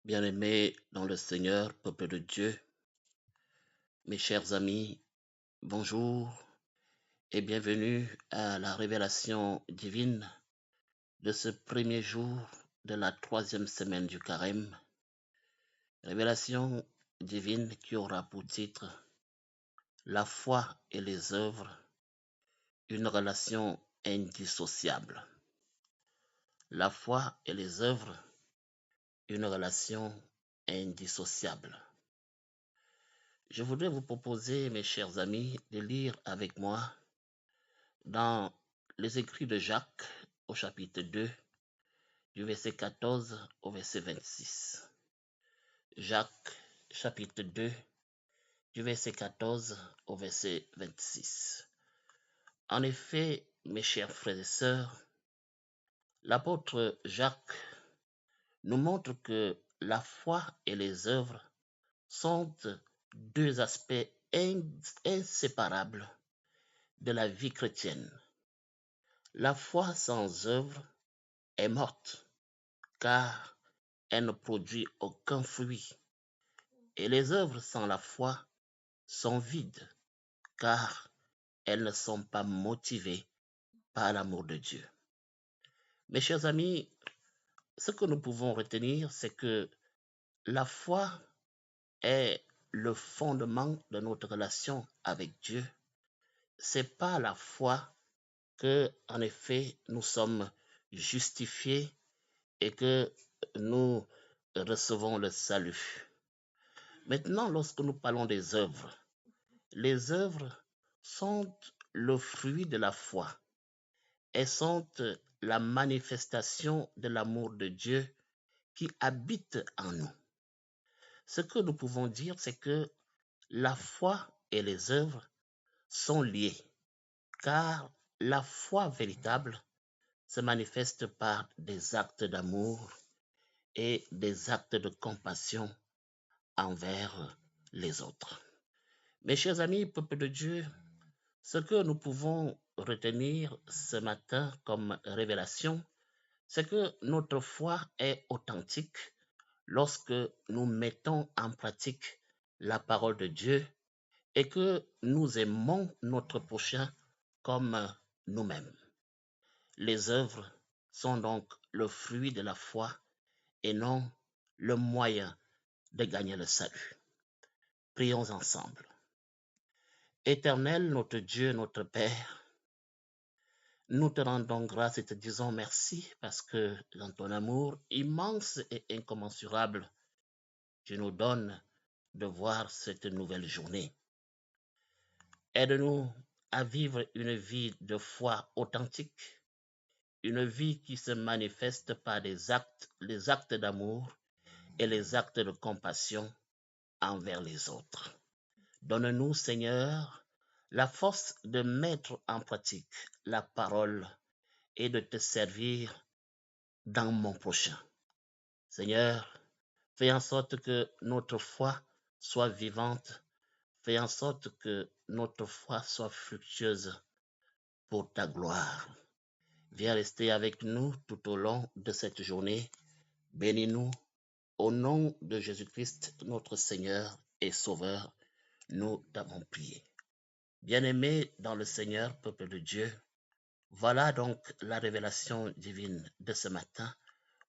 Bien-aimés dans le Seigneur, peuple de Dieu, mes chers amis, bonjour et bienvenue à la révélation divine de ce premier jour de la troisième semaine du Carême. Révélation divine qui aura pour titre La foi et les œuvres, une relation indissociable. La foi et les œuvres, une relation indissociable. Je voudrais vous proposer, mes chers amis, de lire avec moi dans les écrits de Jacques au chapitre 2, du verset 14 au verset 26. Jacques chapitre 2, du verset 14 au verset 26. En effet, mes chers frères et sœurs, l'apôtre Jacques nous montre que la foi et les œuvres sont deux aspects inséparables de la vie chrétienne. La foi sans œuvre est morte, car elle ne produit aucun fruit. Et les œuvres sans la foi sont vides, car elles ne sont pas motivées par l'amour de Dieu. Mes chers amis, ce que nous pouvons retenir, c'est que la foi est le fondement de notre relation avec Dieu. C'est par la foi que, en effet, nous sommes justifiés et que nous recevons le salut. Maintenant, lorsque nous parlons des œuvres, les œuvres sont le fruit de la foi. Elles sont la manifestation de l'amour de Dieu qui habite en nous. Ce que nous pouvons dire, c'est que la foi et les œuvres sont liées, car la foi véritable se manifeste par des actes d'amour et des actes de compassion envers les autres. Mes chers amis, peuple de Dieu, ce que nous pouvons retenir ce matin comme révélation, c'est que notre foi est authentique lorsque nous mettons en pratique la parole de Dieu et que nous aimons notre prochain comme nous-mêmes. Les œuvres sont donc le fruit de la foi et non le moyen de gagner le salut. Prions ensemble. Éternel, notre Dieu, notre Père, nous te rendons grâce et te disons merci parce que dans ton amour immense et incommensurable, tu nous donnes de voir cette nouvelle journée. Aide-nous à vivre une vie de foi authentique, une vie qui se manifeste par les actes d'amour et les actes de compassion envers les autres. Donne-nous, Seigneur, la force de mettre en pratique la parole et de te servir dans mon prochain. Seigneur, fais en sorte que notre foi soit vivante, fais en sorte que notre foi soit fructueuse pour ta gloire. Viens rester avec nous tout au long de cette journée. Bénis-nous au nom de Jésus-Christ, notre Seigneur et Sauveur. Nous t'avons prié. Bien-aimés dans le Seigneur, peuple de Dieu, voilà donc la révélation divine de ce matin.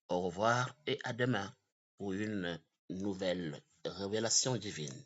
Au revoir et à demain pour une nouvelle révélation divine.